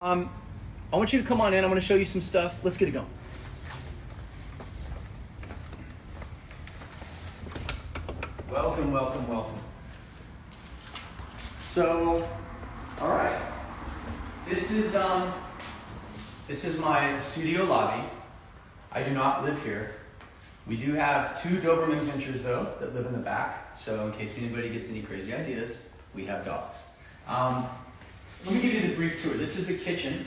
I want you to come on in. I'm going to show you some stuff. Let's get it going. Welcome, welcome, welcome. So, all right. This is my studio lobby. I do not live here. We do have two Doberman pinschers though that live in the back. So in case anybody gets any crazy ideas, we have dogs. Let me give you the brief tour. This is the kitchen,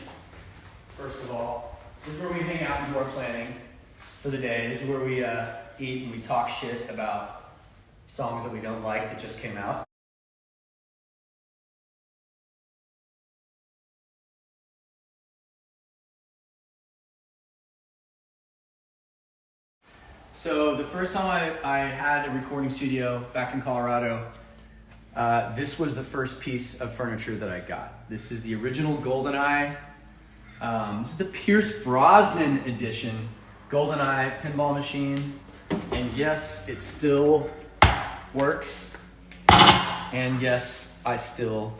first of all. This is where we hang out and do our planning for the day. This is where we eat and we talk shit about songs that we don't like that just came out. So the first time I had a recording studio back in Colorado, this was the first piece of furniture that I got. This is the original GoldenEye. This is the Pierce Brosnan edition GoldenEye pinball machine. And yes, it still works. And yes, I still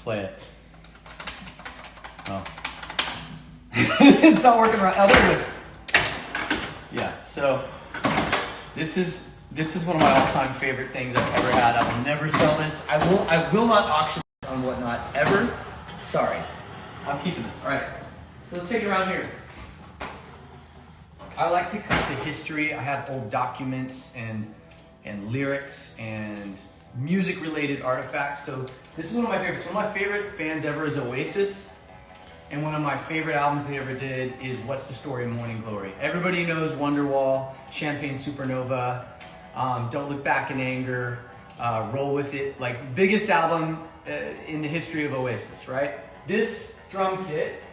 play it. Oh. It's not working right. Oh, there it is. Yeah, so this is one of my all-time favorite things I've ever had. I will never sell this. I will not auction this on Whatnot ever. Sorry. I'm keeping this. All right. So let's take it around here. I like to cut to history. I have old documents and lyrics and music-related artifacts. So this is one of my favorites. One of my favorite bands ever is Oasis. And one of my favorite albums they ever did is What's the Story of Morning Glory. Everybody knows Wonderwall, Champagne Supernova, Don't Look Back in Anger, Roll With It. Like, biggest album in the history of Oasis, right? This drum kit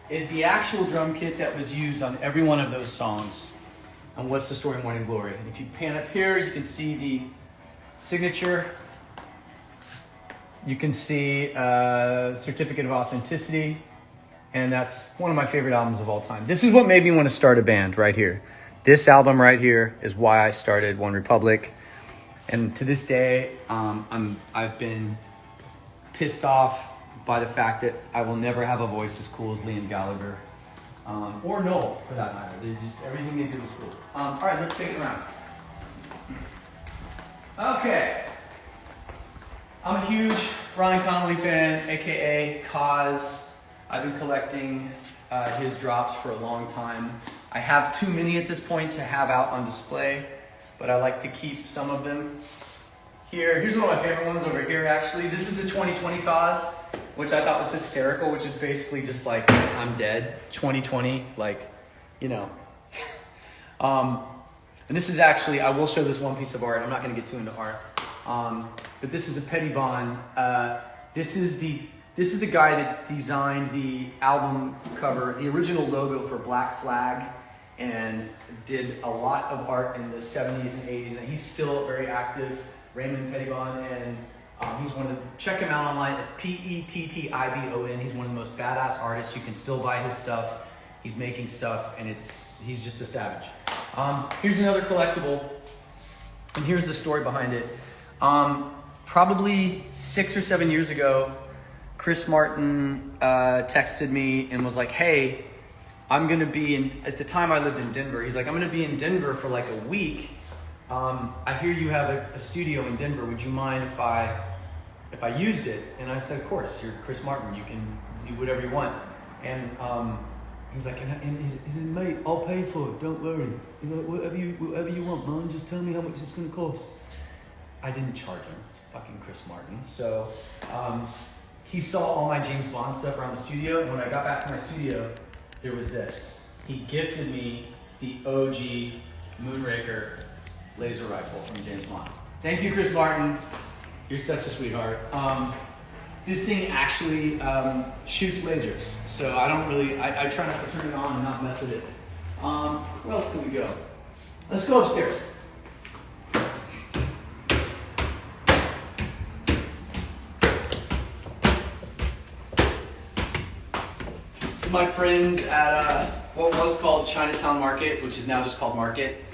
is the actual drum kit that was used on every one of those songs on What's the Story of Morning Glory. And if you pan up here, you can see the signature. You can see Certificate of Authenticity, and that's one of my favorite albums of all time. This is what made me want to start a band right here. This album right here is why I started One Republic, and to this day, I've been pissed off by the fact that I will never have a voice as cool as Liam Gallagher, or Noel for that matter. Everything they do is cool. All right, let's take it around. Okay. I'm a huge Ryan Connolly fan, aka Kaz. I've been collecting his drops for a long time. I have too many at this point to have out on display, but I like to keep some of them here. Here's one of my favorite ones over here, actually. This is the 2020 Kaz, which I thought was hysterical, which is basically just like, I'm dead, 2020, like, you know. And this is actually, I will show this one piece of art. I'm not gonna get too into art. But this is a Pettibon. This is the guy that designed the album cover, the original logo for Black Flag, and did a lot of art in the 70s and 80s. And he's still very active, Raymond Pettibon, and he's one of the, check him out online at Pettibon. He's one of the most badass artists. You can still buy his stuff. He's making stuff, and he's just a savage. Here's another collectible, and here's the story behind it. Probably 6 or 7 years ago, Chris Martin texted me and was like, hey, I'm gonna be at the time I lived in Denver. He's like, I'm gonna be in Denver for like a week. I hear you have a studio in Denver. Would you mind if I used it? And I said, of course, you're Chris Martin. You can do whatever you want. And he's like, he said, mate, I'll pay for it. Don't worry. He's like, whatever you want, man. Just tell me how much it's gonna cost. I didn't charge him. It's fucking Chris Martin. So he saw all my James Bond stuff around the studio. And when I got back to my studio, there was this. He gifted me the OG Moonraker laser rifle from James Bond. Thank you, Chris Martin. You're such a sweetheart. This thing actually shoots lasers. So I try not to turn it on and not mess with it. Where else can we go? Let's go upstairs. My friends at what was called Chinatown Market, which is now just called Market,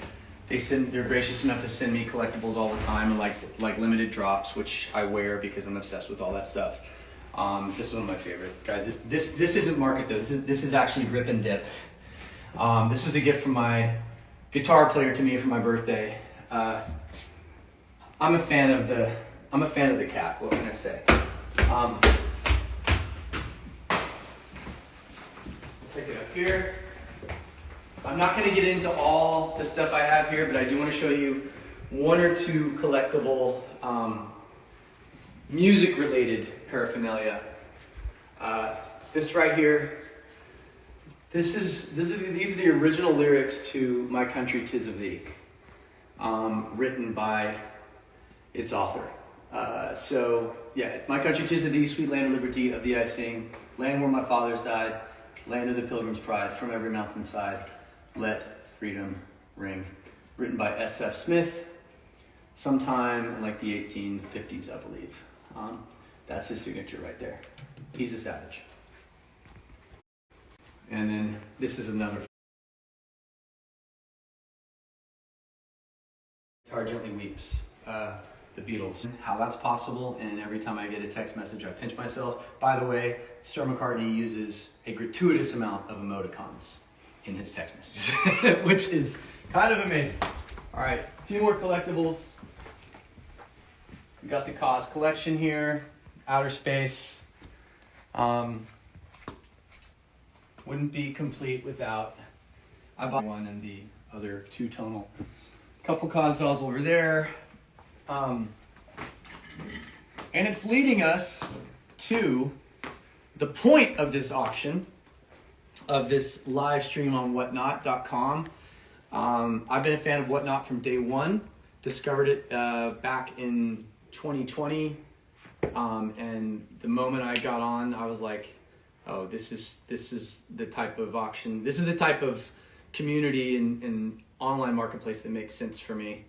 they're gracious enough to send me collectibles all the time, and like limited drops, which I wear because I'm obsessed with all that stuff. This is one of my favorite. Guys, this isn't market though. This is actually Rip and Dip. This was a gift from my guitar player to me for my birthday. I'm a fan of the cat. What can I say? Take it up here. I'm not going to get into all the stuff I have here, but I do want to show you one or two collectible music-related paraphernalia. This right here. These are the original lyrics to "My Country 'Tis of Thee," written by its author. So yeah, it's "My country 'tis of thee, sweet land of liberty, of thee I sing, land where my fathers died, land of the pilgrim's pride, from every mountainside, let freedom ring." Written by S.F. Smith, sometime in like the 1850s, I believe. That's his signature right there. He's a savage. And then this is another. Guitar Gently Weeps. The Beatles. How that's possible, and every time I get a text message I pinch myself. By the way, Sir McCartney uses a gratuitous amount of emoticons in his text messages, which is kind of amazing. All right, a few more collectibles. We got the Cause collection here, Outer Space. Wouldn't be complete without, I bought one and the other two-tonal. Couple Cause dolls over there. And it's leading us to the point of this auction, of this live stream on whatnot.com. I've been a fan of Whatnot from day one. Discovered it back in 2020. And the moment I got on, I was like, oh, this is the type of auction. This is the type of community and online marketplace that makes sense for me.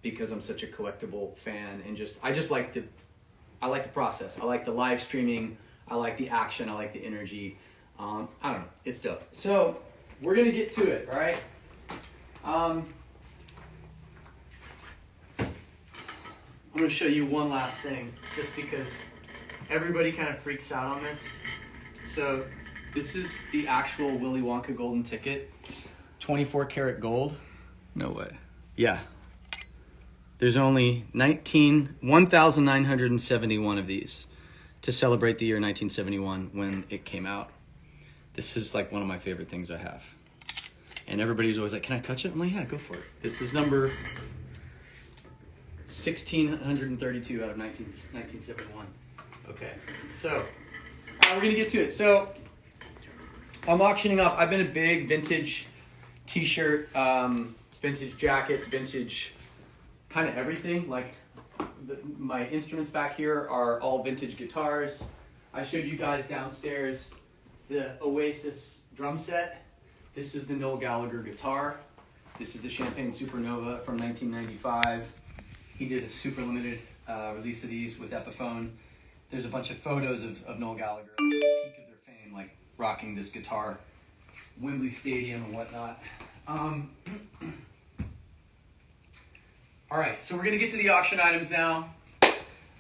Because I'm such a collectible fan, and I like the process. I like the live streaming. I like the action. I like the energy. I don't know. It's dope. So we're gonna get to it, all right? I'm gonna show you one last thing, just because everybody kind of freaks out on this. So this is the actual Willy Wonka golden ticket, 24 karat gold. No way. Yeah. There's only 1,971 of these to celebrate the year 1971 when it came out. This is like one of my favorite things I have. And everybody's always like, can I touch it? I'm like, yeah, go for it. This is number 1,632 out of 1971. Okay, so we're going to get to it. So I'm auctioning off. I've been a big vintage t-shirt, vintage jacket, vintage kind of everything. Like my instruments back here are all vintage guitars. I showed you guys downstairs the Oasis drum set. This is the Noel Gallagher guitar. This is the Champagne Supernova from 1995. He did a super limited release of these with Epiphone. There's a bunch of photos of Noel Gallagher at the peak of their fame, like rocking this guitar, Wembley Stadium and whatnot. All right, so we're gonna get to the auction items now.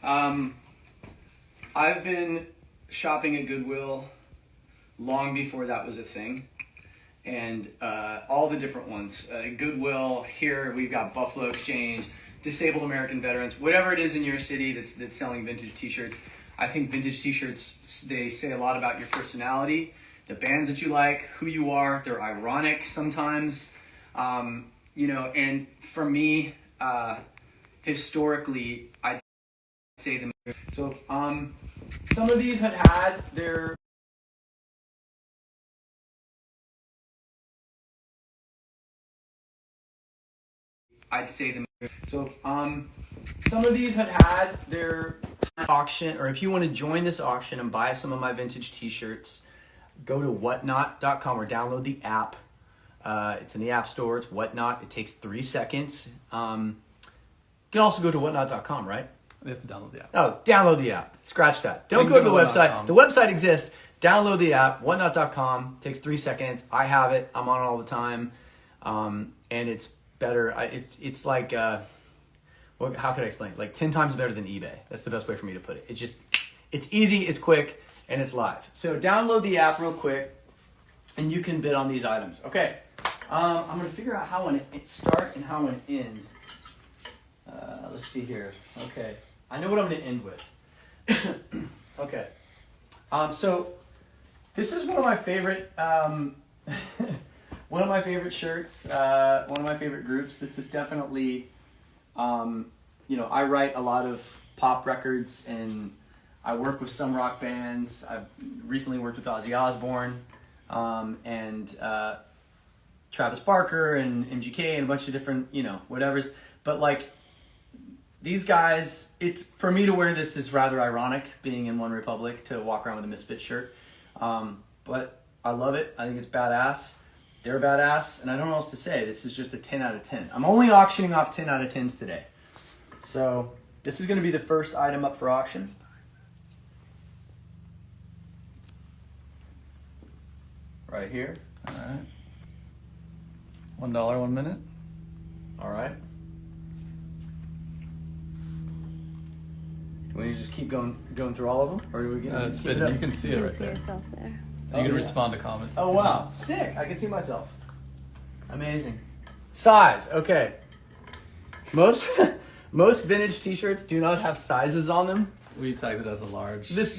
I've been shopping at Goodwill long before that was a thing. And all the different ones. Goodwill, here we've got Buffalo Exchange, Disabled American Veterans, whatever it is in your city that's selling vintage t-shirts. I think vintage t-shirts, they say a lot about your personality, the bands that you like, who you are. They're ironic sometimes. And for me, historically, I'd say them. So some of these had their some of these had their auction, or if you want to join this auction and buy some of my vintage t-shirts, go to whatnot.com or download the app. It's in the App Store. It's Whatnot. It takes 3 seconds. You can also go to whatnot.com, right? They have to download the app. Oh, download the app. Scratch that. Don't go to the website. The website exists. Download the app. Whatnot.com. Takes 3 seconds. I have it. I'm on it all the time. And it's better. It's like, how could I explain? Like 10 times better than eBay. That's the best way for me to put it. It's easy, it's quick, and it's live. So download the app real quick, and you can bid on these items. Okay, I'm gonna figure out how I want to start and how I want to end. Let's see here. Okay, I know what I'm gonna end with. Okay, so this is one of my favorite, one of my favorite shirts. One of my favorite groups. This is definitely, you know, I write a lot of pop records and I work with some rock bands. I've recently worked with Ozzy Osbourne, and Travis Barker and MGK and a bunch of different, you know, whatevers. But like these guys, it's for me to wear this is rather ironic, being in One Republic, to walk around with a Misfit shirt. But I love it. I think it's badass. They're badass, and I don't know what else to say. This is just a 10 out of 10. I'm only auctioning off 10 out of 10s today. So this is going to be the first item up for auction. Right here. All right. $1, 1 minute. All right. Do we just keep going through all of them, or do we get? It's been, you can see You it can right see there. yourself there. You can respond to comments. Oh wow, sick! I can see myself. Amazing. Size. Okay. Most most vintage T-shirts do not have sizes on them. We tagged it as a large. This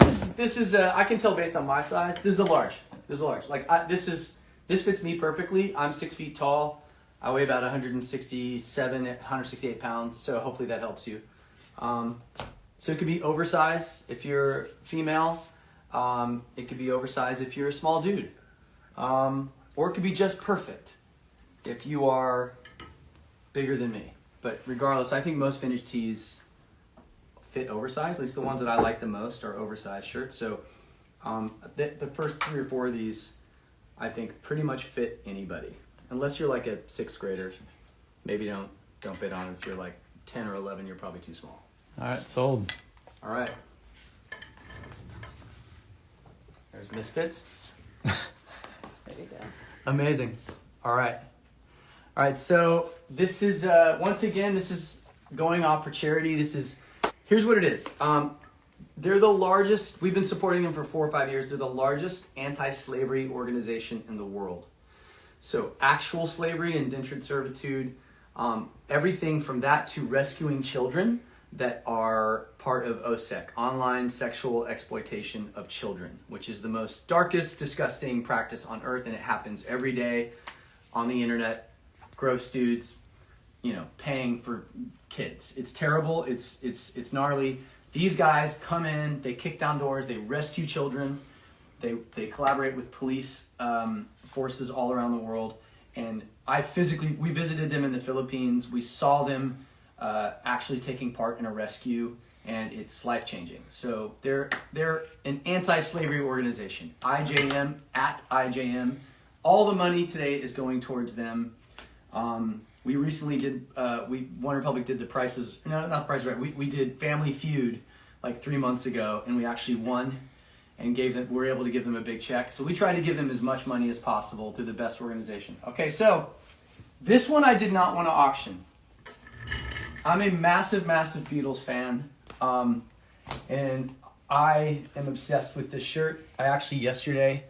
is a, I can tell based on my size. This is a large. This is a large. Like this fits me perfectly. I'm 6 feet tall. I weigh about 168 pounds. So hopefully that helps you. So it could be oversized if you're female. It could be oversized if you're a small dude. Or it could be just perfect if you are bigger than me. But regardless, I think most vintage tees fit oversized. At least the ones that I like the most are oversized shirts. So the first 3 or 4 of these, I think, pretty much fit anybody. Unless you're like a 6th grader. Maybe don't bid on it. If you're like 10 or 11, you're probably too small. All right, sold. All right. There's Misfits. There you go. Amazing. All right. All right. So this is once again, this is going off for charity. Here's what it is. They're the largest. We've been supporting them for 4 or 5 years. They're the largest anti-slavery organization in the world. So actual slavery, indentured servitude, everything from that to rescuing children that are part of OSEC, online sexual exploitation of children, which is the most darkest, disgusting practice on earth, and it happens every day on the internet. Gross dudes, you know, paying for kids. It's terrible. It's gnarly. These guys come in, they kick down doors, they rescue children, they collaborate with police forces all around the world. And we visited them in the Philippines. We saw them actually taking part in a rescue, and it's life-changing. So they're an anti-slavery organization. IJM, at IJM. All the money today is going towards them. We recently did, One Republic did the prices, no, not the price right. We did Family Feud like 3 months ago, and we actually won and we were able to give them a big check. So we tried to give them as much money as possible through the best organization. Okay, so this one I did not want to auction. I'm a massive, massive Beatles fan, and I am obsessed with this shirt. I actually yesterday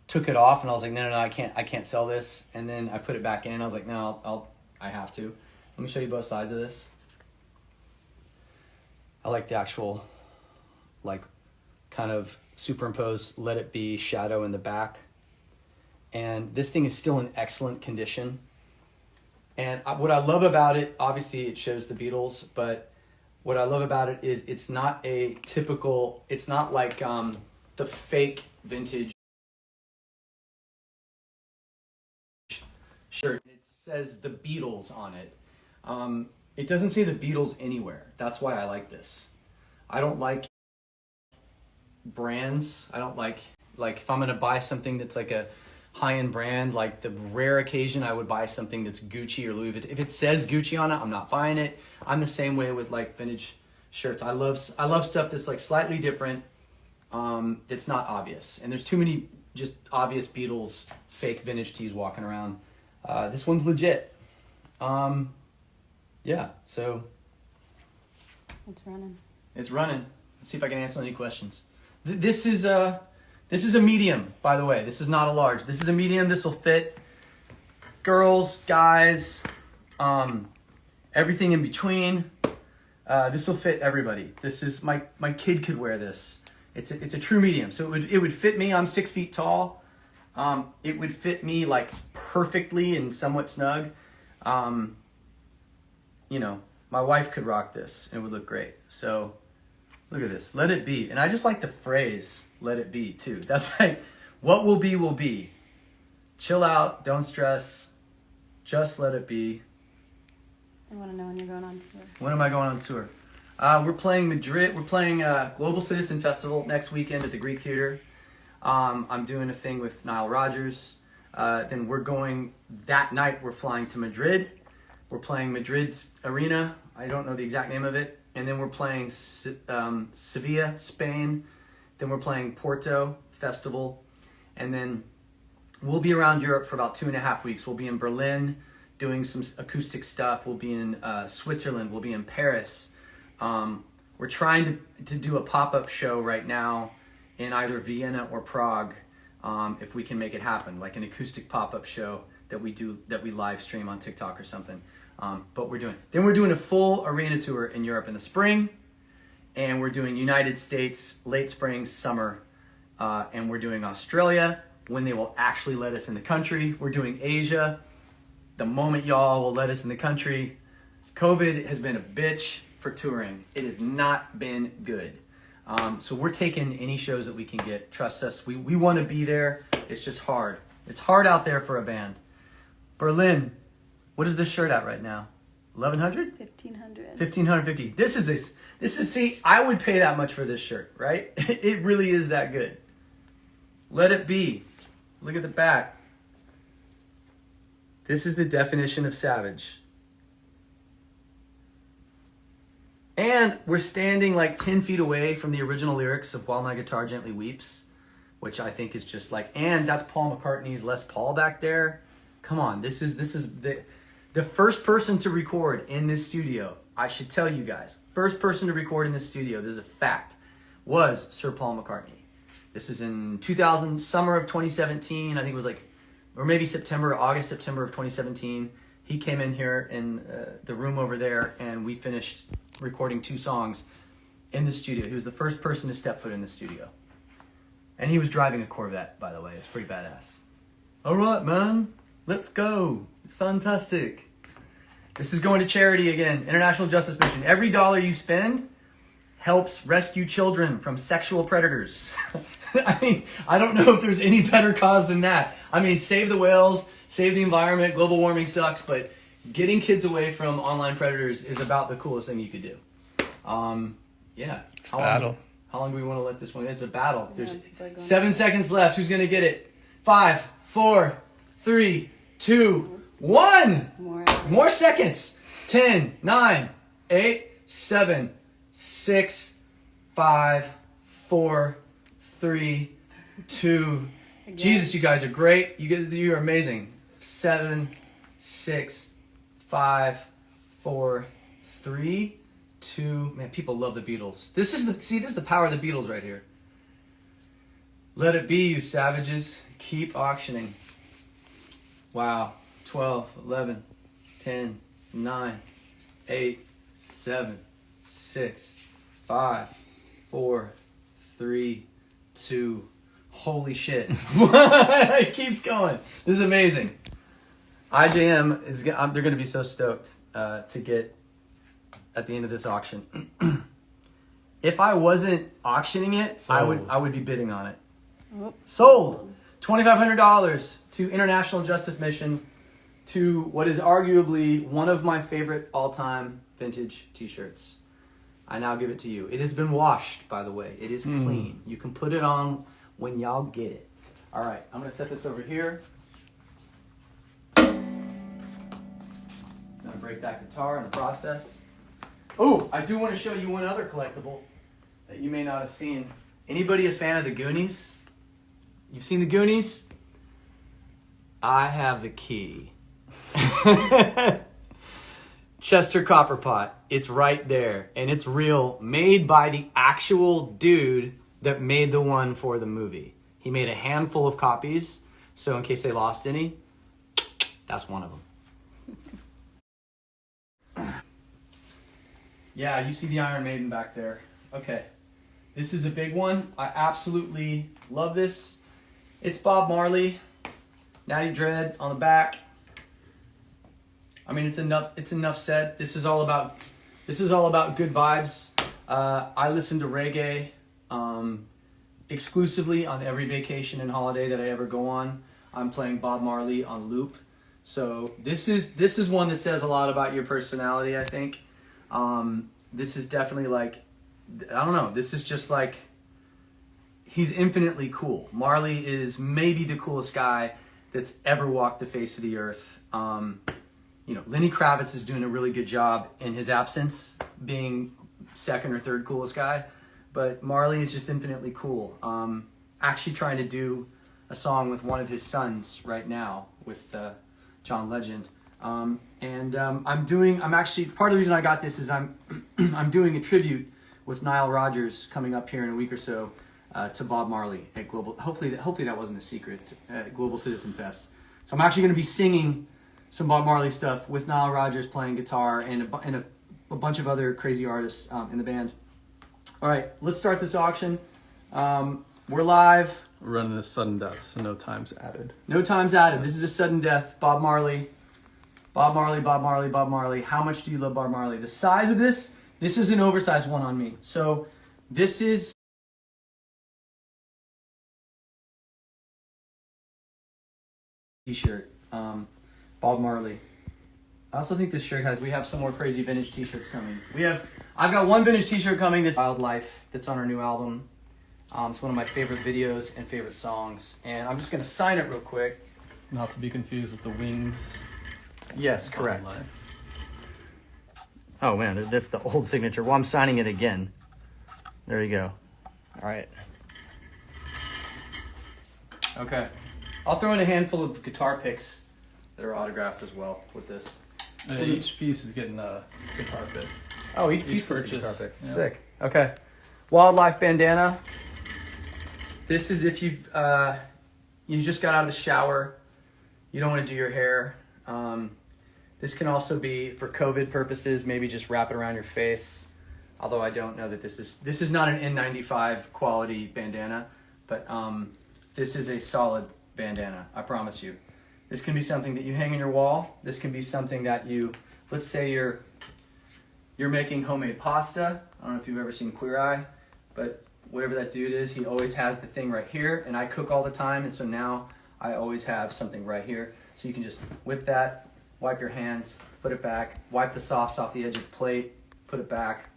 took it off, and I was like, no, I can't sell this. And then I put it back in. I was like, no, I have to. Let me show you both sides of this. I like the actual, like, kind of superimposed Let It Be shadow in the back. And this thing is still in excellent condition. And what I love about it, obviously it shows the Beatles, but what I love about it is it's not like the fake vintage shirt. It says the Beatles on it. It doesn't say the Beatles anywhere. That's why I like this. I don't like brands. I don't like if I'm going to buy something that's like a high-end brand, like the rare occasion I would buy something that's Gucci or Louis Vuitton. If it says Gucci on it, I'm not buying it. I'm the same way with like vintage shirts. I love stuff that's like slightly different. It's not obvious. And there's too many just obvious Beatles fake vintage tees walking around. This one's legit. Yeah, so It's running. it's running. Let's see if I can answer any questions. This is a medium, by the way. This is not a large. This is a medium. This will fit girls, guys, everything in between. This will fit everybody. This is my kid could wear this. It's a true medium. So it would fit me. I'm 6 feet tall. It would fit me like perfectly and somewhat snug. You know, my wife could rock this. It would look great. So look at this. Let it be. And I just like the phrase, let it be, too. That's like, what will be, will be. Chill out. Don't stress. Just let it be. I want to know when you're going on tour. When am I going on tour? We're playing Madrid. We're playing Global Citizen Festival next weekend at the Greek Theater. I'm doing a thing with Nile Rodgers. Then we're going, that night we're flying to Madrid. We're playing Madrid's arena. I don't know the exact name of it. And then we're playing Sevilla, Spain. Then we're playing Porto Festival. And then we'll be around Europe for about 2.5 weeks. We'll be in Berlin doing some acoustic stuff. We'll be in Switzerland. We'll be in Paris. We're trying to do a pop-up show right now in either Vienna or Prague, if we can make it happen, like an acoustic pop-up show that we live stream on TikTok or something. But we're doing a full arena tour in Europe in the spring, and we're doing United States late spring, summer, and we're doing Australia when they will actually let us in the country. We're doing Asia the moment y'all will let us in the country. COVID has been a bitch for touring. It has not been good. So we're taking any shows that we can get. Trust us, we want to be there. It's just hard. It's hard out there for a band. Berlin, what is this shirt at right now? 1,100? 1,500. 1,550. This is, see, I would pay that much for this shirt, right? It really is that good. Let it be. Look at the back. This is the definition of savage. And we're standing like 10 feet away from the original lyrics of While My Guitar Gently Weeps, which I think is just like, and that's Paul McCartney's Les Paul back there. Come on, this is the first person to record in this studio. I should tell you guys, first person to record in this studio, this is a fact, was Sir Paul McCartney. This is in summer of 2017, I think it was like, or maybe September of 2017. He came in here in the room over there, and we finished recording 2 songs in the studio. He was the first person to step foot in the studio. And he was driving a Corvette, by the way. It's pretty badass. All right, man. Let's go. It's fantastic. This is going to charity again. International Justice Mission. Every dollar you spend helps rescue children from sexual predators. I mean, I don't know if there's any better cause than that. I mean, save the whales, save the environment, global warming sucks, but getting kids away from online predators is about the coolest thing you could do. Yeah. It's a battle. How long do we want to let this one? It's a battle. Yeah, There's people are going 7 seconds left. Who's going to get it? 5, 4, 3, 2, 1. More seconds. 10, 9, 8, 7, 6, 5, 4, 3, 2. Again. Jesus, you guys are great. You are amazing. 7, 6, 5, 4, 3, 2. Man, people love the Beatles. This is the power of the Beatles right here. Let it be, you savages. Keep auctioning. Wow. 12, 11, 10, 9, 8, 7, 6, 5, 4, 3, 2. Holy shit. It keeps going. This is amazing. IJM they're going to be so stoked to get at the end of this auction. If I wasn't auctioning it, I would be bidding on it. Oh. Sold. $2,500 to International Justice Mission, to what is arguably one of my favorite all-time vintage t-shirts. I now give it to you. It has been washed, by the way. It is clean. You can put it on when y'all get it. All right, I'm going to set this over here. I'm going to break that guitar in the process. Oh, I do want to show you one other collectible that you may not have seen. Anybody a fan of the Goonies? You've seen the Goonies? I have the key. Chester Copperpot. It's right there, and it's real, made by the actual dude that made the one for the movie. He made a handful of copies, so in case they lost any, that's one of them. Yeah, you see the Iron Maiden back there. Okay, this is a big one. I absolutely love this. It's Bob Marley, Natty Dread on the back. I mean, it's enough said. This is all about good vibes. I listen to reggae exclusively on every vacation and holiday that I ever go on. I'm playing Bob Marley on loop. So this is one that says a lot about your personality, I think. This is definitely like, I don't know, this is just like, he's infinitely cool. Marley is maybe the coolest guy that's ever walked the face of the earth. You know, Lenny Kravitz is doing a really good job in his absence, being second or third coolest guy. But Marley is just infinitely cool. Actually trying to do a song with one of his sons right now with John Legend. I'm actually, part of the reason I got this is I'm doing a tribute with Nile Rodgers coming up here in a week or so to Bob Marley at Global. Hopefully that wasn't a secret at Global Citizen Fest. So I'm actually going to be singing some Bob Marley stuff with Nile Rodgers playing guitar and a bunch of other crazy artists in the band. All right, let's start this auction. We're live. We're running a sudden death, so no times added. No times added. This is a sudden death. Bob Marley. Bob Marley, Bob Marley, Bob Marley. How much do you love Bob Marley? The size of this is an oversized one on me. So this is t-shirt. Bob Marley. I also think this shirt we have some more crazy vintage t-shirts coming. I've got one vintage t-shirt coming that's Wildlife, that's on our new album. It's one of my favorite videos and favorite songs. And I'm just going to sign it real quick. Not to be confused with the Wings. Yes, correct. Wildlife. Oh man, that's the old signature. Well, I'm signing it again. There you go. All right. Okay. I'll throw in a handful of guitar picks that are autographed as well with this. And each piece is getting a guitar pick. Oh, each piece purchase. is a guitar pick. Yeah. Sick. Okay. Wildlife bandana. This is if you just got out of the shower, you don't want to do your hair. This can also be for COVID purposes, maybe just wrap it around your face. Although I don't know that this is not an N95 quality bandana, but this is a solid bandana, I promise you. This can be something that you hang on your wall. This can be something that let's say you're making homemade pasta. I don't know if you've ever seen Queer Eye, but whatever that dude is, he always has the thing right here, and I cook all the time, and so now I always have something right here. So you can just whip that, wipe your hands, put it back, wipe the sauce off the edge of the plate, put it back.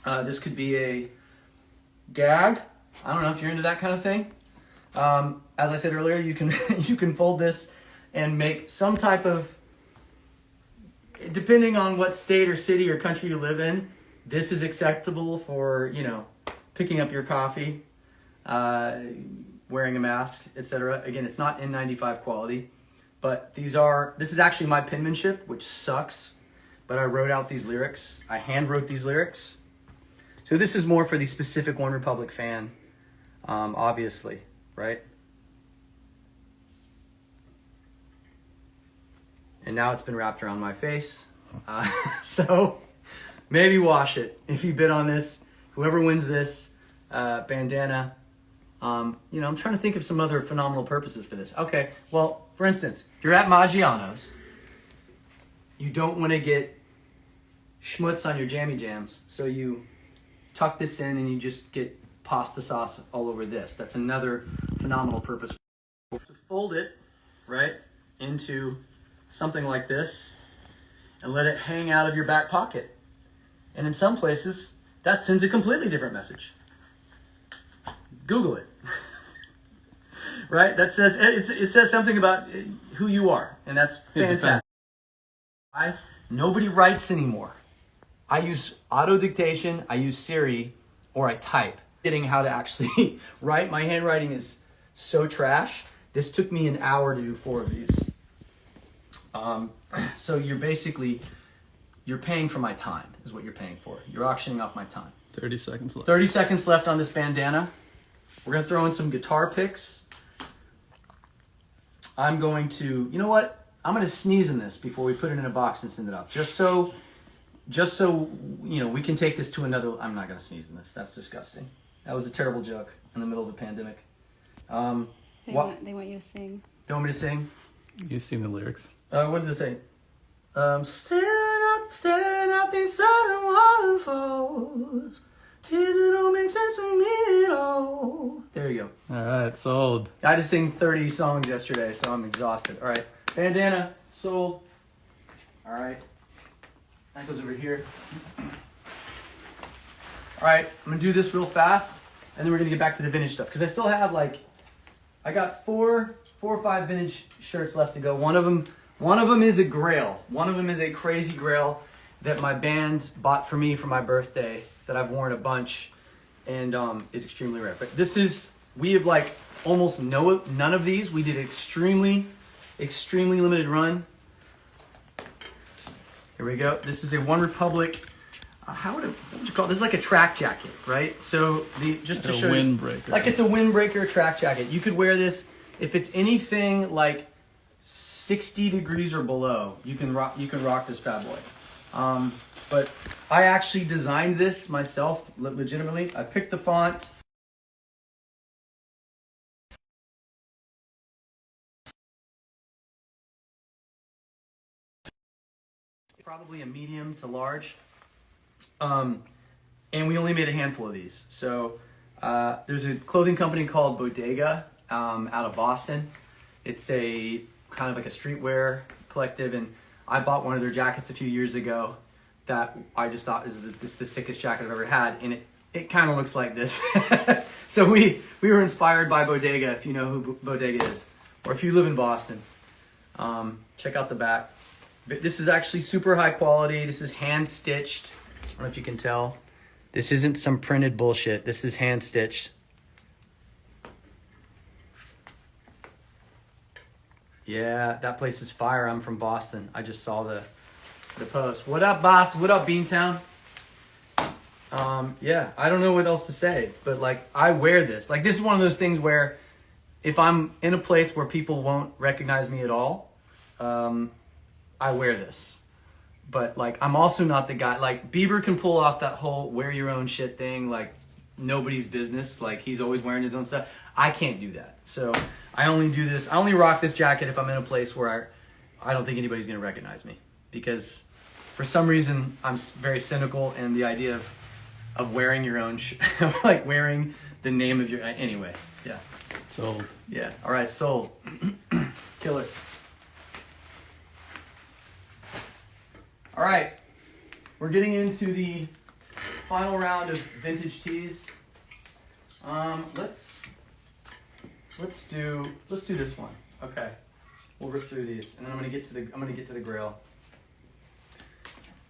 This could be a gag. I don't know if you're into that kind of thing. As I said earlier, you can you can fold this and make some type of, depending on what state or city or country you live in, this is acceptable for, picking up your coffee, wearing a mask, etc. Again, it's not N95 quality, but this is actually my penmanship, which sucks, but I wrote out these lyrics. I hand wrote these lyrics. So this is more for the specific One Republic fan, obviously, right? And now it's been wrapped around my face. So maybe wash it if you bid on this. Whoever wins this bandana, I'm trying to think of some other phenomenal purposes for this. Okay, well, for instance, you're at Maggiano's. You don't want to get schmutz on your jammy jams, so you tuck this in and you just get pasta sauce all over this. That's another phenomenal purpose. To fold it, right, into something like this and let it hang out of your back pocket. And in some places, that sends a completely different message. Google it. Right? That says it says something about who you are, and that's fantastic. Nobody writes anymore. I use auto dictation, I use Siri, or I type. Getting how to actually write. My handwriting is so trash. This took me an hour to do 4 of these. So you're you're paying for my time, is what you're paying for. You're auctioning off my time. 30 seconds left. 30 seconds left on this bandana. We're going to throw in some guitar picks. I'm going to, you know what? I'm going to sneeze in this before we put it in a box and send it up. Just so, you know, we can take this to another, I'm not going to sneeze in this. That's disgusting. That was a terrible joke in the middle of a pandemic. They What? want you to sing. You want me to sing? You've seen the lyrics. What does it say? Staring out these southern waterfalls. Tears that don't make sense to me at all. There you go. All right, sold. I just sang 30 songs yesterday, so I'm exhausted. All right, bandana sold. All right, that goes over here. All right, I'm gonna do this real fast, and then we're gonna get back to the vintage stuff because I still have I got four or five vintage shirts left to go. One of them is a grail. One of them is a crazy grail that my band bought for me for my birthday that I've worn a bunch and is extremely rare. But we have almost none of these. We did an extremely limited run. Here we go. This is a One Republic. What would you call it? This is like a track jacket, right? So just to Like a show you, windbreaker. like it's a windbreaker track jacket. You could wear this if it's anything like 60 degrees or below. You can rock this bad boy. But I actually designed this myself, legitimately. I picked the font. Probably a medium to large. And we only made a handful of these. So there's a clothing company called Bodega out of Boston. It's a kind of like a streetwear collective, and I bought one of their jackets a few years ago that I just thought is the sickest jacket I've ever had, and it kind of looks like this. So we were inspired by Bodega, if you know who Bodega is, or if you live in Boston. Check out the back. But this is actually super high quality. This is hand stitched. I don't know if you can tell. This isn't some printed bullshit. This is hand stitched. Yeah, that place is fire. I'm from Boston. I just saw the post. What up, Boston? What up, Beantown? Yeah, I don't know what else to say, but I wear this. This is one of those things where if I'm in a place where people won't recognize me at all, I wear this. But I'm also not the guy. Bieber can pull off that whole wear your own shit thing, nobody's business. He's always wearing his own stuff. I can't do that. So I only do this. I only rock this jacket if I'm in a place where I don't think anybody's gonna recognize me, because for some reason I'm very cynical, and the idea of wearing your own wearing the name of your, anyway. Yeah. Sold. Yeah. All right. Sold. Killer. All right. We're getting into the final round of vintage tees. Let's do this one. Okay. We'll rip through these, and then I'm gonna get to the grail.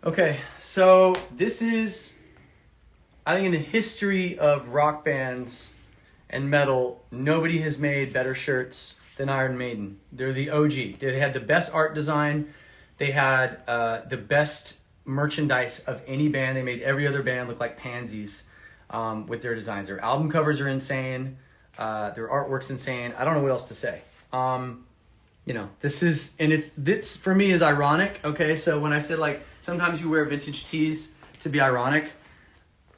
Okay, so this is, I think in the history of rock bands and metal, nobody has made better shirts than Iron Maiden. They're the OG. They had the best art design. They had the best merchandise of any band. They made every other band look like pansies with their designs. Their album covers are insane. Their artwork's insane. I don't know what else to say. This is, and this for me is ironic. Okay, so when I said sometimes you wear vintage tees to be ironic,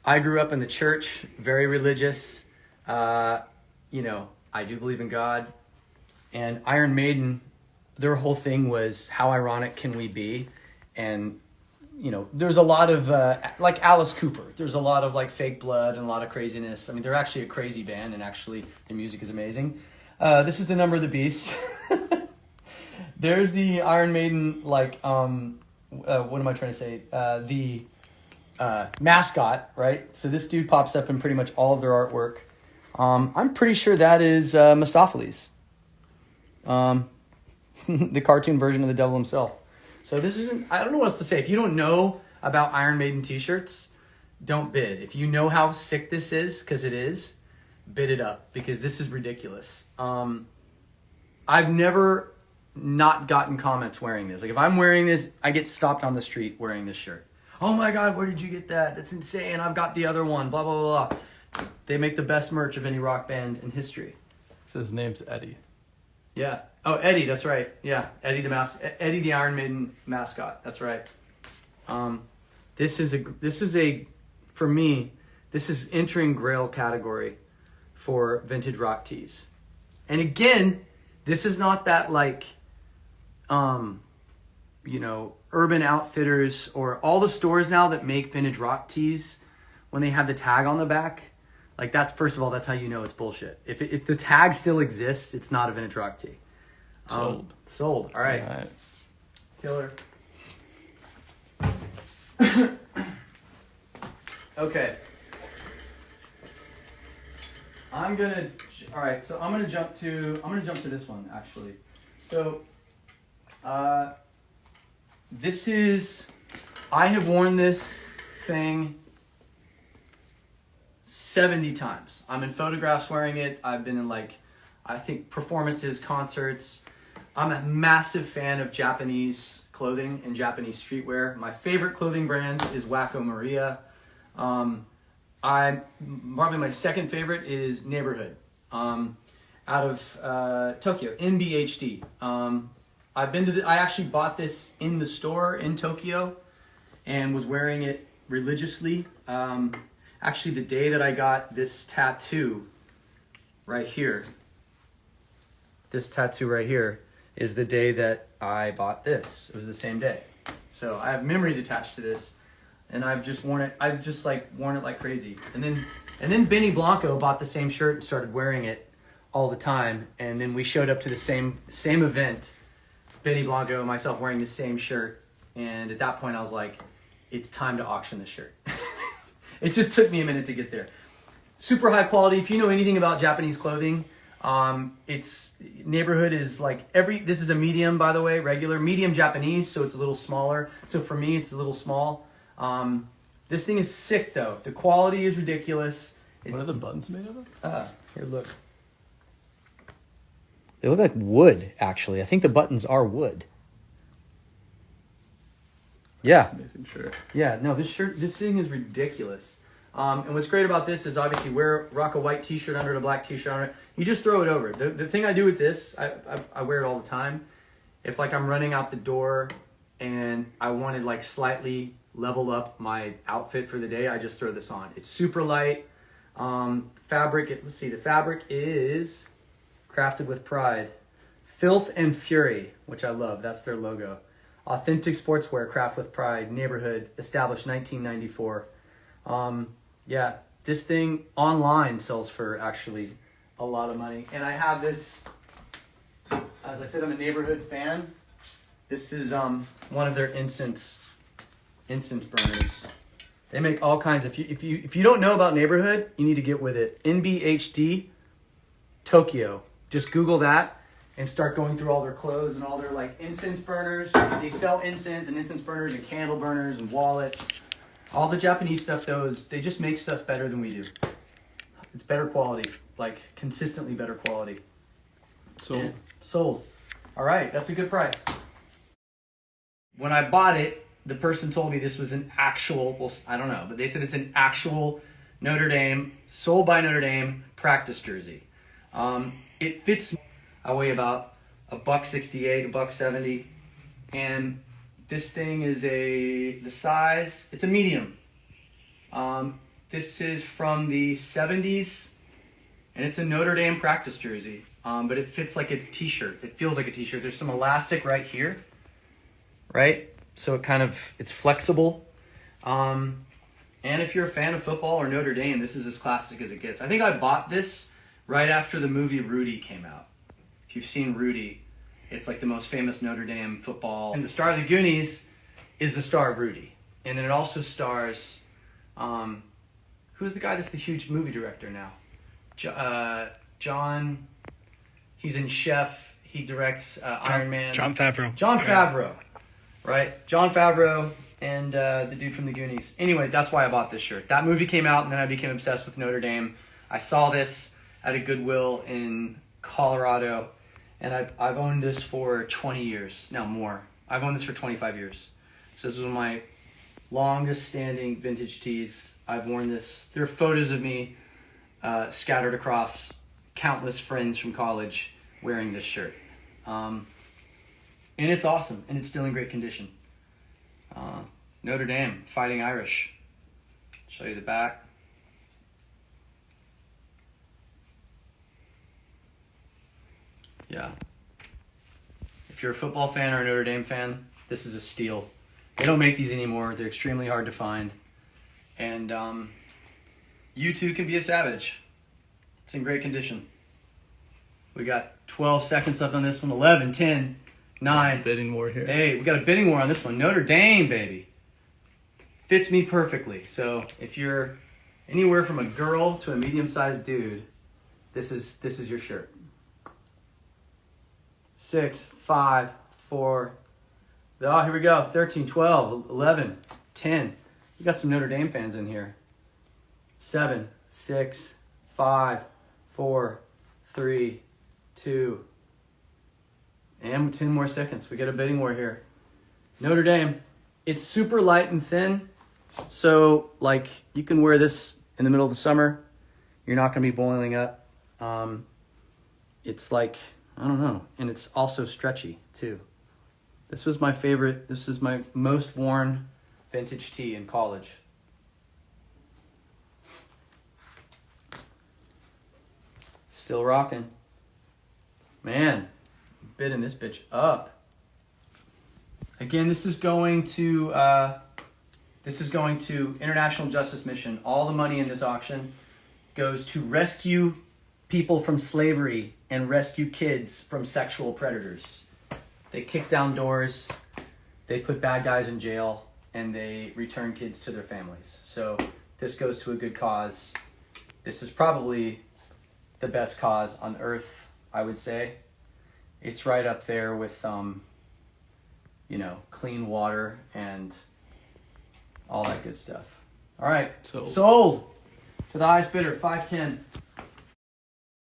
I grew up in the church, very religious. I do believe in God, and Iron Maiden, their whole thing was how ironic can we be, and there's a lot of Alice Cooper. There's a lot of fake blood and a lot of craziness. I mean, they're actually a crazy band, and actually their music is amazing. This is the Number of the Beast. There's the Iron Maiden, what am I trying to say? The mascot, right? So this dude pops up in pretty much all of their artwork. I'm pretty sure that is Mistopheles. The cartoon version of the devil himself. So this isn't, I don't know what else to say. If you don't know about Iron Maiden t-shirts, don't bid. If you know how sick this is, because it is, bid it up, because this is ridiculous. I've never not gotten comments wearing this. Like if I'm wearing this, I get stopped on the street wearing this shirt. Oh my God, where did you get that? That's insane. I've got the other one. Blah, blah, blah, blah. They make the best merch of any rock band in history. So his name's Eddie. Yeah. Oh, Eddie, that's right. Yeah, Eddie the Iron Maiden mascot. That's right. This is for me, this is entering Grail category for vintage rock tees. And again, this is not that like, Urban Outfitters or all the stores now that make vintage rock tees when they have the tag on the back. Like that's, first of all, that's how you know it's bullshit. If the tag still exists, it's not a vintage rock tee. Sold. Sold. All right. All right. Killer. Okay. I'm gonna jump to this one actually. So, I have worn this thing 70 times. I'm in photographs wearing it. I've been in I think performances, concerts. I'm a massive fan of Japanese clothing and Japanese streetwear. My favorite clothing brand is Wacko Maria. Probably my second favorite is Neighborhood, out of Tokyo, NBHD. I actually bought this in the store in Tokyo and was wearing it religiously. Actually, the day that I got this tattoo right here, is the day that I bought this. It was the same day. So I have memories attached to this, and I've just worn it. I've just worn it like crazy. And then Benny Blanco bought the same shirt and started wearing it all the time. And then we showed up to the same event, Benny Blanco and myself wearing the same shirt. And at that point, I was like, it's time to auction this shirt. It just took me a minute to get there. Super high quality. If you know anything about Japanese clothing, it's Neighborhood is this is a medium, by the way, regular medium Japanese, so it's a little smaller. So for me, it's a little small. This thing is sick though. The quality is ridiculous. What are the buttons made of? Here, look. They look like wood, actually. I think the buttons are wood. Yeah. Amazing shirt. Yeah, no, this thing is ridiculous. And what's great about this is obviously rock a white t-shirt under it, a black t-shirt under it. You just throw it over. The thing I do with this, I wear it all the time. If I'm running out the door and I wanted slightly level up my outfit for the day, I just throw this on. It's super light. Fabric, let's see, the fabric is crafted with pride. Filth and Fury, which I love. That's their logo. Authentic sportswear, craft with pride. Neighborhood, established 1994. Yeah, this thing online sells for actually a lot of money. And I have this, as I said, I'm a Neighborhood fan. This is one of their incense burners. They make all kinds of, if you don't know about Neighborhood, you need to get with it. NBHD Tokyo. Just Google that and start going through all their clothes and all their incense burners. They sell incense and incense burners and candle burners and wallets. All the Japanese stuff, they just make stuff better than we do. It's better quality, consistently better quality. Sold. Sold. All right, that's a good price. When I bought it, the person told me this was an actual, well, I don't know, but they said it's an actual Notre Dame, sold by Notre Dame practice jersey. It fits. I weigh about $168, $170, and this thing is the size, it's a medium. This is from the 70s, and it's a Notre Dame practice jersey, but it fits like a t-shirt. It feels like a t-shirt. There's some elastic right here, right? So it's flexible. And if you're a fan of football or Notre Dame, this is as classic as it gets. I think I bought this right after the movie Rudy came out. If you've seen Rudy, it's the most famous Notre Dame football. And the star of the Goonies is the star of Rudy. And then it also stars, who's the guy that's the huge movie director now? John, he's in Chef. He directs Iron Man. Jon Favreau. Jon Favreau, right? Jon Favreau and the dude from the Goonies. Anyway, that's why I bought this shirt. That movie came out, and then I became obsessed with Notre Dame. I saw this at a Goodwill in Colorado, And I've owned this for 20 years, no more. I've owned this for 25 years. So this is one of my longest standing vintage tees. I've worn this. There are photos of me scattered across countless friends from college wearing this shirt. And it's awesome, and it's still in great condition. Notre Dame, Fighting Irish. Show you the back. Yeah. If you're a football fan or a Notre Dame fan, this is a steal. They don't make these anymore. They're extremely hard to find. And you too can be a savage. It's in great condition. We got 12 seconds left on this one. 11, 10, 9. Bidding war here. Hey, we got a bidding war on this one. Notre Dame, baby. Fits me perfectly. So if you're anywhere from a girl to a medium-sized dude, this is your shirt. 6, 5, 4. Oh, here we go. 13, 12, 11, 10. We got some Notre Dame fans in here. 7, 6, 5, 4, 3, 2. And 10 more seconds. We got a bidding war here. Notre Dame. It's super light and thin. So, like, you can wear this in the middle of the summer. You're not going to be boiling up. It's like, I don't know. And it's also stretchy, too. This was my favorite. This is my most worn vintage tee in college. Still rocking. Man, bidding this bitch up. Again, this is going to International Justice Mission. All the money in this auction goes to rescue people from slavery and rescue kids from sexual predators. They kick down doors, they put bad guys in jail, and they return kids to their families. So this goes to a good cause. This is probably the best cause on earth, I would say. It's right up there with, clean water and all that good stuff. All right, sold to the highest bidder, 510.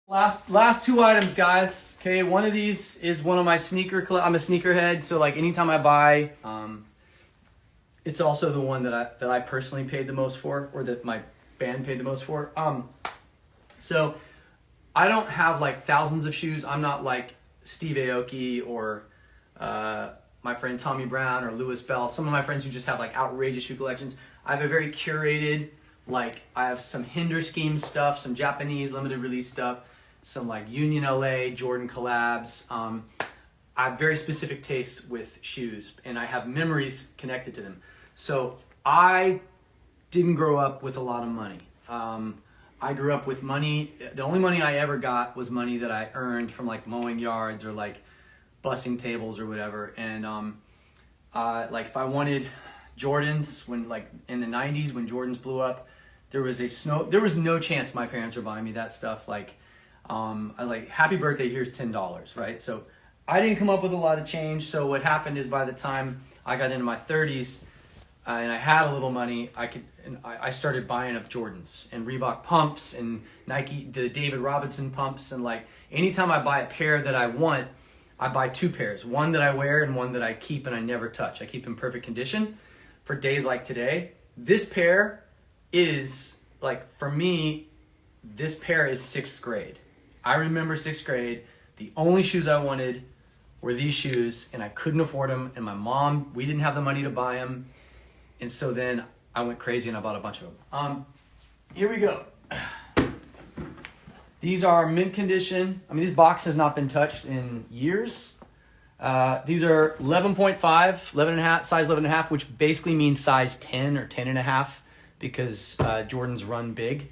Last two items, guys. Okay, one of these is one of my I'm a sneakerhead, so like anytime I buy, it's also the one that I personally paid the most for, or that my band paid the most for. So I don't have like thousands of shoes. I'm not like Steve Aoki or my friend Tommy Brown or Louis Bell. Some of my friends who just have like outrageous shoe collections. I have a very curated, like I have some Hinder Scheme stuff, some Japanese limited release stuff, some like Union LA, Jordan collabs. I have very specific tastes with shoes, and I have memories connected to them. So I didn't grow up with a lot of money. I grew up with money. The only money I ever got was money that I earned from like mowing yards or like bussing tables or whatever. And like if I wanted Jordans when like in the 90s when Jordans blew up, there was no chance my parents were buying me that stuff. Like I was like, happy birthday, here's $10, right? So I didn't come up with a lot of change. So what happened is by the time I got into my 30s and I had a little money, I started buying up Jordans and Reebok pumps and Nike, the David Robinson pumps. And like anytime I buy a pair that I want, I buy two pairs, one that I wear and one that I keep and I never touch. I keep in perfect condition for days like today. This pair is like, for me, this pair is 6th grade. I remember 6th grade. The only shoes I wanted were these shoes, and I couldn't afford them. And my mom, we didn't have the money to buy them. And so then I went crazy and I bought a bunch of them. Here we go. These are mint condition. I mean, this box has not been touched in years. These are 11.5, 11 and a half, size 11 and a half, which basically means size 10 or 10 and a half because Jordans run big.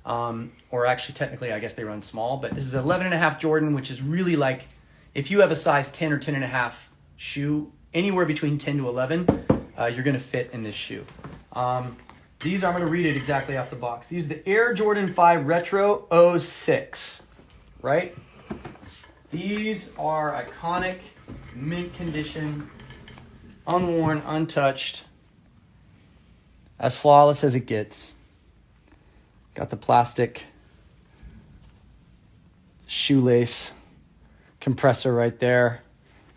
Or actually, technically, I guess they run small. But this is 11 and a half Jordan, which is really like, if you have a size 10 or 10 and a half shoe, anywhere between 10 to 11, you're going to fit in this shoe. These, I'm going to read it exactly off the box. These are the Air Jordan 5 Retro 06, right? These are iconic, mint condition, unworn, untouched, as flawless as it gets. Got the plastic shoelace compressor right there.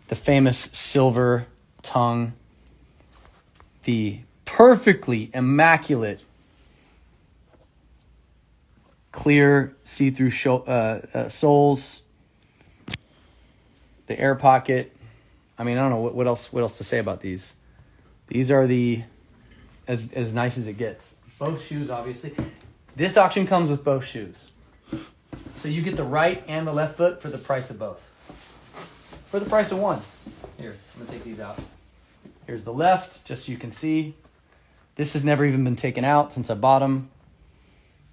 The famous silver tongue. The perfectly immaculate clear see-through soles. The air pocket. I mean, I don't know what else to say about these. These are as nice as it gets. Both shoes, obviously. This auction comes with both shoes. So you get the right and the left foot for the price of both. For the price of one. Here, I'm going to take these out. Here's the left, just so you can see. This has never even been taken out since I bought them.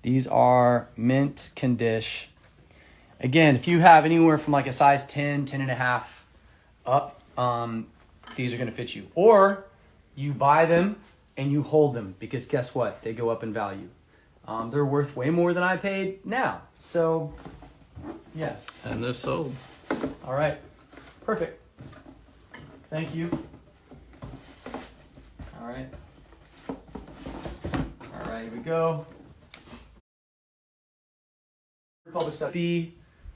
These are mint condition. Again, if you have anywhere from like a size 10, 10 and a half up, these are going to fit you. Or you buy them and you hold them, because guess what? They go up in value. They're worth way more than I paid now. So, yeah. And they're sold. All right. Perfect. Thank you. All right. All right, here we go. Republic Stuff B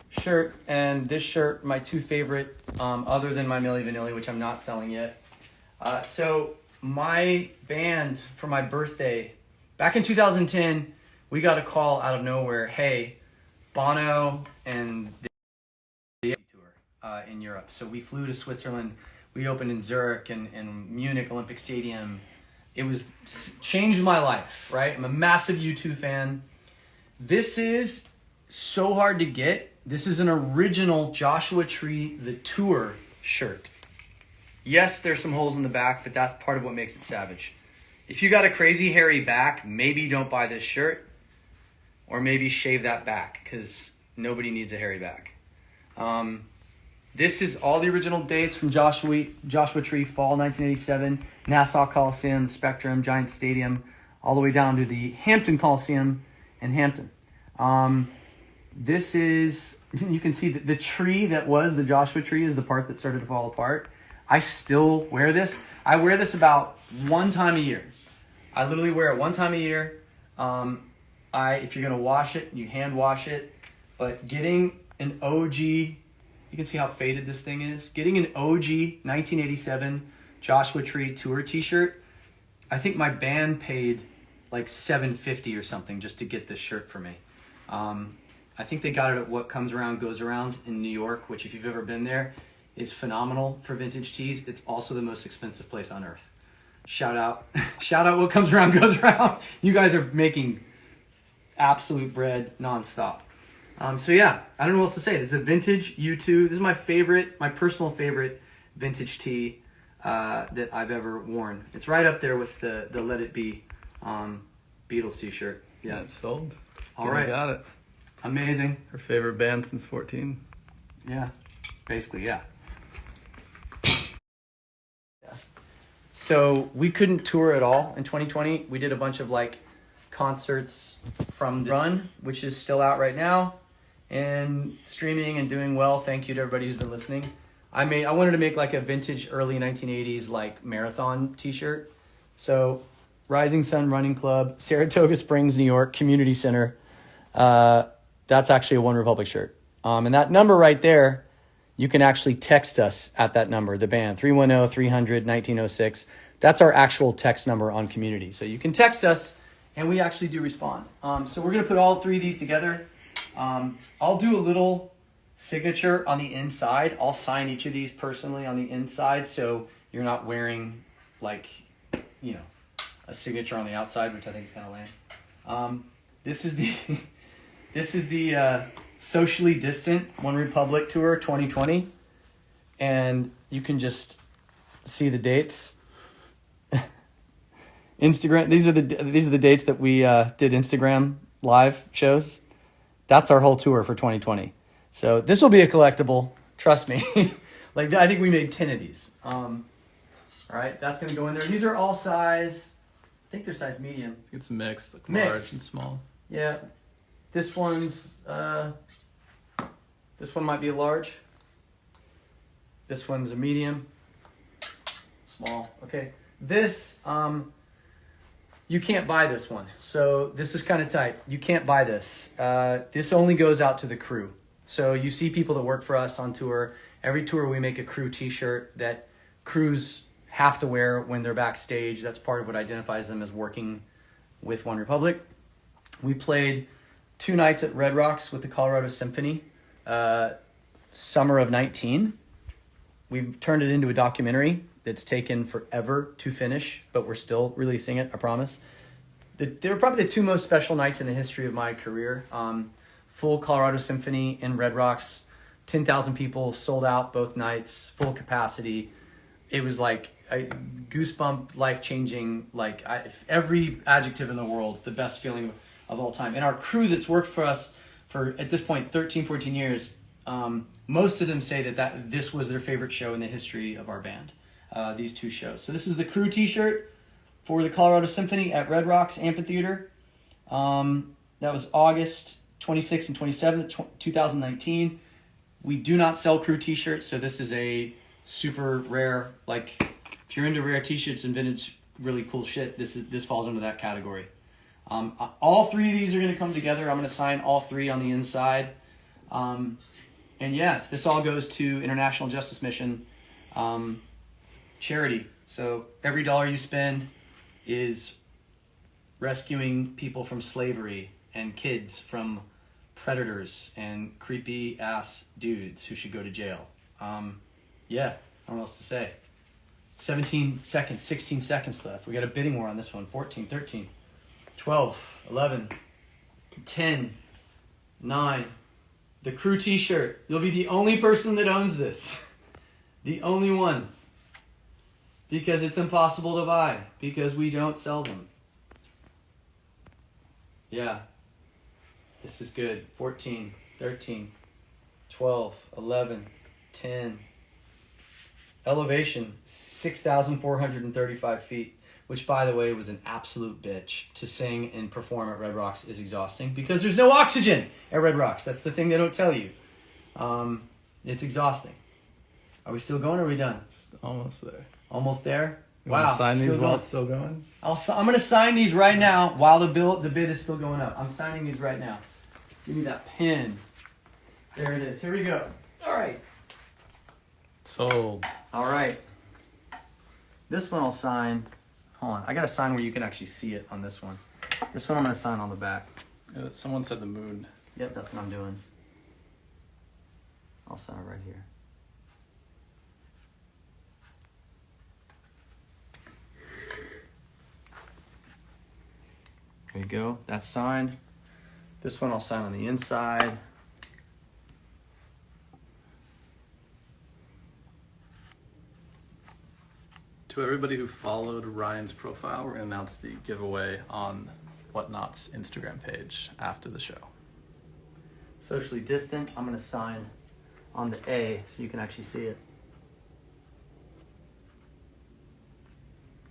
shirt and this shirt, my two favorite, other than my Milli Vanilli, which I'm not selling yet. So my band for my birthday, back in 2010, we got a call out of nowhere. Hey, Bono and the tour in Europe. So we flew to Switzerland. We opened in Zurich and Munich Olympic Stadium. It was changed my life, right? I'm a massive U2 fan. This is so hard to get. This is an original Joshua Tree, the tour shirt. Yes, there's some holes in the back, but that's part of what makes it savage. If you got a crazy hairy back, maybe don't buy this shirt, or maybe shave that back, because nobody needs a hairy back. This is all the original dates from Joshua Tree, fall 1987, Nassau Coliseum, Spectrum, Giant Stadium, all the way down to the Hampton Coliseum in Hampton. This is, you can see that the tree that was the Joshua Tree is the part that started to fall apart. I still wear this. I wear this about one time a year. I literally wear it one time a year. If you're gonna wash it, you hand wash it. But getting an OG, you can see how faded this thing is. Getting an OG 1987 Joshua Tree tour t-shirt, I think my band paid like $750 or something just to get this shirt for me. I think they got it at What Comes Around Goes Around in New York, which if you've ever been there, is phenomenal for vintage tees. It's also the most expensive place on earth. Shout out What Comes Around Goes Around. You guys are making absolute bread nonstop. So yeah, I don't know what else to say. This is a vintage U2. This is my personal favorite vintage tee that I've ever worn. It's right up there with the Let It Be Beatles t-shirt. Yeah, it's sold. All right. Got it. Amazing. Her favorite band since 14. Yeah, basically, yeah. So we couldn't tour at all in 2020. We did a bunch of like concerts from the run, which is still out right now, and streaming and doing well. Thank you to everybody who's been listening. I wanted to make like a vintage early 1980s like marathon t-shirt. So Rising Sun Running Club, Saratoga Springs, New York, Community Center. That's actually a One Republic shirt. And that number right there, you can actually text us at that number, the band, 310-300-1906. That's our actual text number on Community. So you can text us, and we actually do respond. So we're going to put all three of these together. I'll do a little signature on the inside. I'll sign each of these personally on the inside, so you're not wearing, like, a signature on the outside, which I think is kind of lame. This is the Socially Distant One Republic Tour 2020, and you can just see the dates. Instagram. These are the dates that we did Instagram live shows. That's our whole tour for 2020. So this will be a collectible. Trust me. Like I think we made 10 of these. All right, that's gonna go in there. These are all size. I think they're size medium. It's mixed, like Mixed. large and small. Yeah. This one's this one might be a large. This one's a medium. Small. Okay. This you can't buy this one. So this is kind of tight. You can't buy this. This only goes out to the crew. So you see people that work for us on tour. Every tour we make a crew t-shirt that crews have to wear when they're backstage. That's part of what identifies them as working with One Republic. We played 2 nights at Red Rocks with the Colorado Symphony, summer of 19. We've turned it into a documentary that's taken forever to finish, but we're still releasing it, I promise. They were probably the 2 most special nights in the history of my career. Full Colorado Symphony in Red Rocks, 10,000 people, sold out both nights, full capacity. It was like a goosebump, life-changing, every adjective in the world, the best feeling of all time. And our crew that's worked for us for, at this point, 13, 14 years, most of them say that this was their favorite show in the history of our band, these 2 shows. So this is the crew t-shirt for the Colorado Symphony at Red Rocks Amphitheater. That was August 26th and 27th, 2019. We do not sell crew t-shirts, so this is a super rare, if you're into rare t-shirts and vintage, really cool shit, this falls into that category. All 3 of these are going to come together. I'm going to sign all 3 on the inside. And yeah, this all goes to International Justice Mission charity. So every dollar you spend is rescuing people from slavery and kids from predators and creepy ass dudes who should go to jail. Yeah, I don't know what else to say. 17 seconds, 16 seconds left. We got a bidding war on this one. 14, 13, 12, 11, 10, 9. The crew t-shirt. You'll be the only person that owns this. The only one. Because it's impossible to buy. Because we don't sell them. Yeah. This is good. 14, 13, 12, 11, 10. Elevation, 6,435 feet. Which, by the way, was an absolute bitch. To sing and perform at Red Rocks is exhausting. Because there's no oxygen at Red Rocks. That's the thing they don't tell you. It's exhausting. Are we still going or are we done? It's almost there. Almost there? You Wow. want to sign these still while going. it's still going? I'm going to sign these right now while the bid is still going up. I'm signing these right now. Give me that pen. There it is. Here we go. All right. Sold. All right. This one I'll sign. Hold on. I got to sign where you can actually see it on this one. This one I'm going to sign on the back. Someone said the moon. Yep, that's what I'm doing. I'll sign it right here. There you go. That's signed. This one I'll sign on the inside. To everybody who followed Ryan's profile, we're going to announce the giveaway on Whatnot's Instagram page after the show. Socially distant. I'm going to sign on the A so you can actually see it.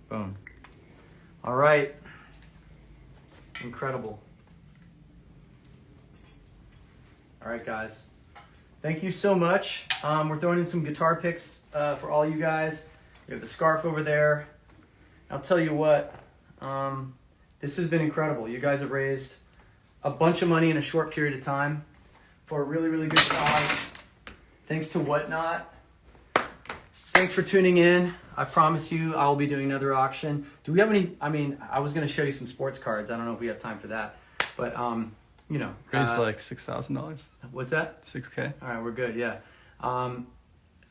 Boom. All right. Incredible. All right, guys. Thank you so much. We're throwing in some guitar picks for all you guys. We have the scarf over there. I'll tell you what, this has been incredible. You guys have raised a bunch of money in a short period of time for a really, really good cause. Thanks to Whatnot. Thanks for tuning in. I promise you I'll be doing another auction. Do we have any, I was going to show you some sports cards. I don't know if we have time for that. But, Raised like $6,000. What's that? $6K. All right, we're good, yeah.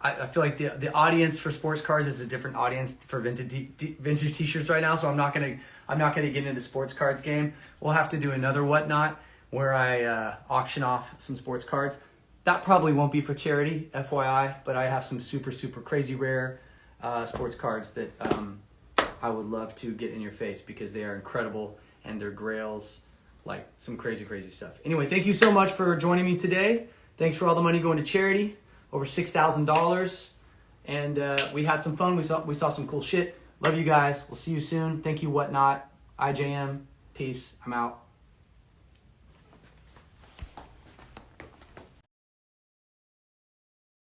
I feel like the audience for sports cards is a different audience for vintage t-shirts right now, so I'm not gonna get into the sports cards game. We'll have to do another Whatnot where I auction off some sports cards. That probably won't be for charity, FYI, but I have some super, super crazy rare sports cards that I would love to get in your face because they are incredible and they're grails, like some crazy, crazy stuff. Anyway, thank you so much for joining me today. Thanks for all the money going to charity. Over $6,000, and we had some fun. We saw some cool shit. Love you guys. We'll see you soon. Thank you, Whatnot. IJM. Peace. I'm out.